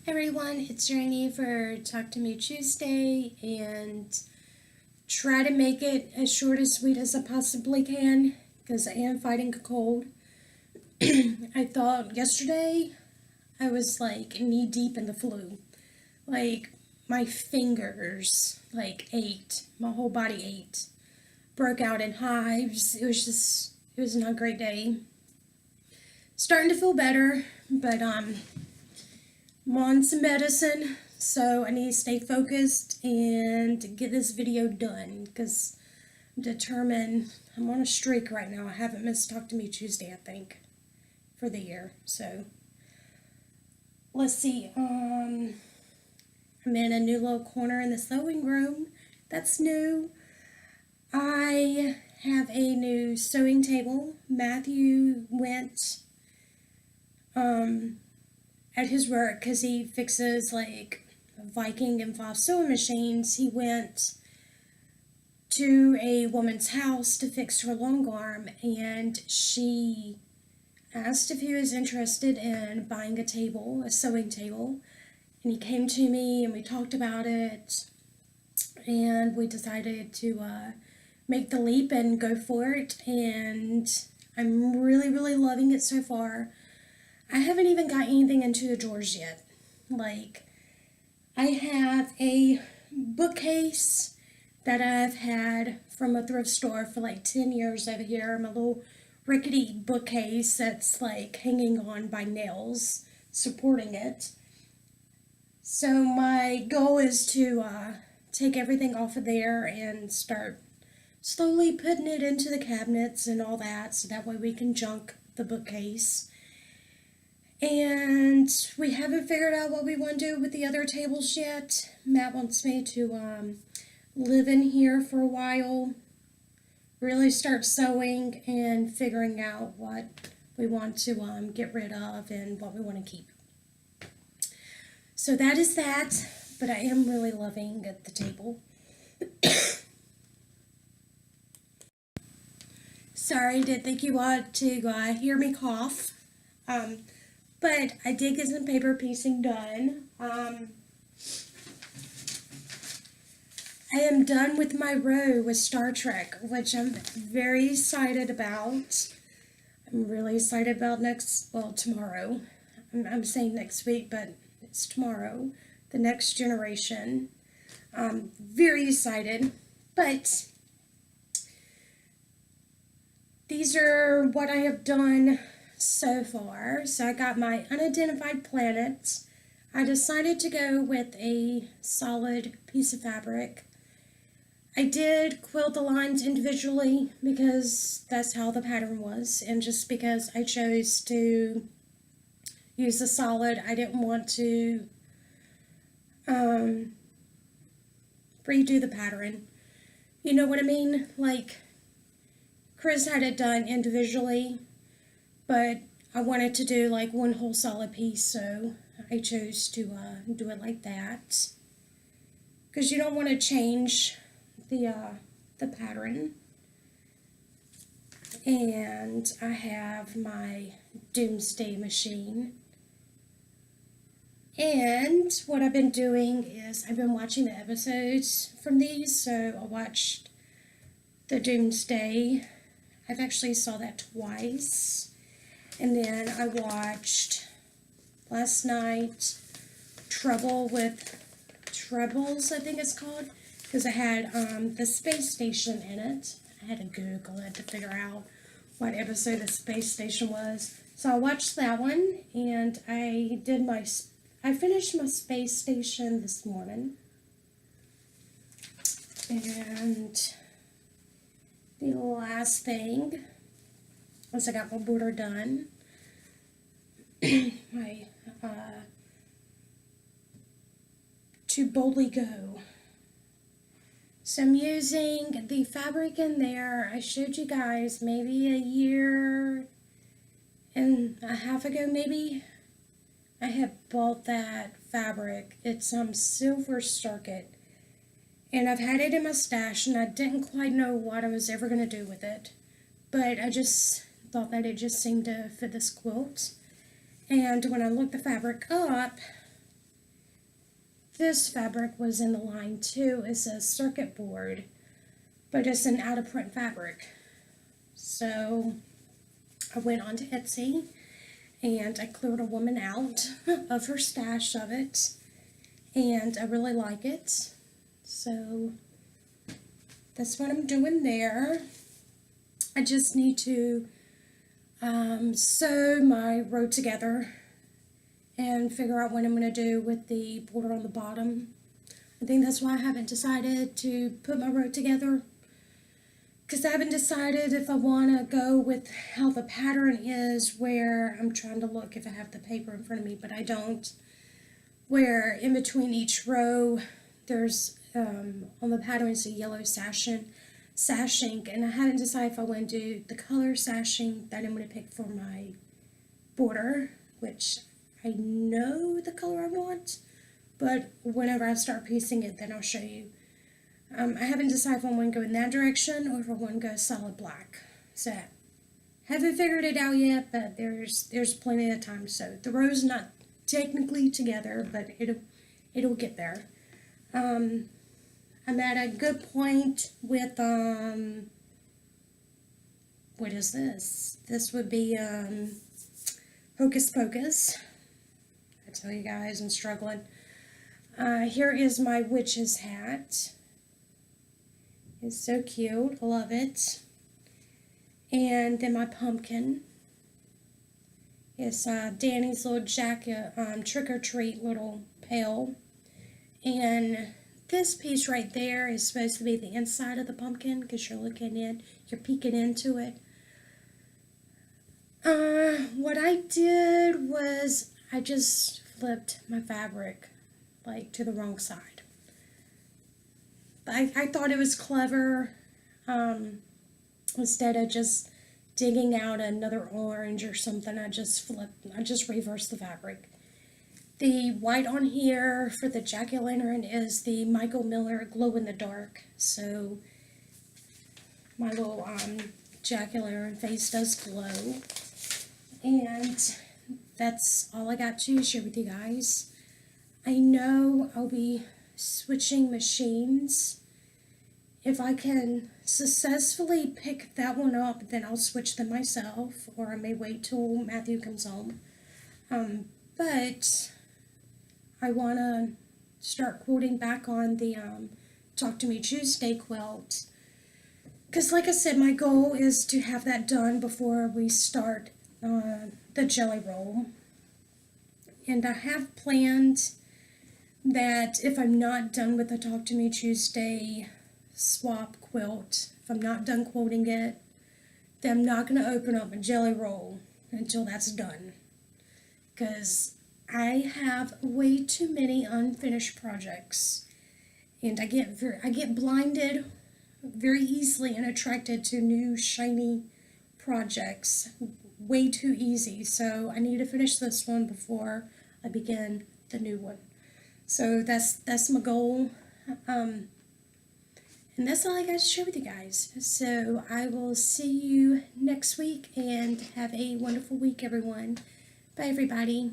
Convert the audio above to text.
Everyone, it's Rainy for Talk to Me Tuesday, and try to make it as short and sweet as I possibly can because I am fighting a cold. I thought yesterday I was like knee deep in the flu. Like my fingers ached, my whole body ached, broke out in hives. It was not a great day. Starting to feel better, but I'm on some medicine, so I need to stay focused and get this video done because I'm determined. I'm on a streak right now. I haven't missed Talk to Me Tuesday, I think, for the year. So let's see. I'm in a new little corner in the sewing room. That's new. I have a new sewing table. Matthew went at his work, because he fixes like Viking and Foss sewing machines. He went to a woman's house to fix her long arm, and she asked if he was interested in buying a table, a sewing table, and he came to me and we talked about it, and we decided to make the leap and go for it, and I'm really loving it so far. I haven't even got anything into the drawers yet. Like, I have a bookcase that I've had from a thrift store for like 10 years over here. My little rickety bookcase that's like hanging on by nails, supporting it. So my goal is to take everything off of there and start slowly putting it into the cabinets and all that, so that way we can junk the bookcase. And we haven't figured out what we want to do with the other tables yet. Matt wants me to live in here for a while, really start sewing and figuring out what we want to get rid of and what we want to keep. So that is that, but I am really loving the table. Sorry, didn't think you wanted to hear me cough. But I did get some paper piecing done. I am done with my row with Star Trek, which I'm very excited about. I'm really excited about tomorrow. I'm saying next week, but it's tomorrow. The Next Generation. Very excited. But these are what I have done so far. So I got my unidentified planets. I decided to go with a solid piece of fabric. I did quilt the lines individually because that's how the pattern was, and just because I chose to use a solid, I didn't want to redo the pattern. You know what I mean? Like, Chris had it done individually, but I wanted to do like one whole solid piece, so I chose to do it like that. Because you don't want to change the pattern. And I have my Doomsday machine. And what I've been doing is I've been watching the episodes from these. So I watched the Doomsday. I've actually saw that twice. And then I watched last night Trouble with Troubles, I think it's called, because I had the space station in it. I had to Google it to figure out what episode the space station was. So I watched that one, and I finished my space station this morning. And the last thing, once I got my border done, my To Boldly Go. So I'm using the fabric in there. I showed you guys maybe a year and a half ago, maybe. I had bought that fabric. It's Silver Circuit. And I've had it in my stash, and I didn't quite know what I was ever going to do with it. But I just thought that it just seemed to fit this quilt. And when I looked the fabric up, this fabric was in the line too. It's a circuit board, but it's an out of print fabric. So I went onto Etsy and I cleared a woman out of her stash of it, and I really like it. So that's what I'm doing there. I just need to sew my row together and figure out what I'm going to do with the border on the bottom. I think that's why I haven't decided to put my row together, because I haven't decided if I want to go with how the pattern is, where I'm trying to look if I have the paper in front of me, but I don't, where in between each row there's on the pattern it's a yellow sashing, and I haven't decided if I want to do the color sashing that I'm going to pick for my border, which I know the color I want, but whenever I start piecing it, then I'll show you. I haven't decided if I want to go in that direction or if I want to go solid black. So, haven't figured it out yet, but there's plenty of time. So the row's not technically together, but it'll get there. I'm at a good point with what is this? This would be Hocus Pocus. I tell you guys, I'm struggling. Here is my witch's hat. It's so cute. I love it. And then my pumpkin. It's Danny's little jacket, trick-or-treat little pail. And this piece right there is supposed to be the inside of the pumpkin, because you're peeking into it. What I did was I just flipped my fabric like to the wrong side. But I thought it was clever. Instead of just digging out another orange or something, I just reversed the fabric. The white on here for the jack-o'-lantern is the Michael Miller Glow in the Dark. So my little jack-o'-lantern face does glow. And that's all I got to share with you guys. I know I'll be switching machines. If I can successfully pick that one up, then I'll switch them myself, or I may wait till Matthew comes home. But I want to start quilting back on the Talk to Me Tuesday quilt, because like I said, my goal is to have that done before we start the jelly roll. And I have planned that if I'm not done with the Talk to Me Tuesday swap quilt, if I'm not done quilting it, then I'm not going to open up a jelly roll until that's done. Because I have way too many unfinished projects, and I get blinded very easily and attracted to new shiny projects way too easy. So I need to finish this one before I begin the new one. So that's my goal. And that's all I got to share with you guys. So I will see you next week, and have a wonderful week, everyone. Bye, everybody.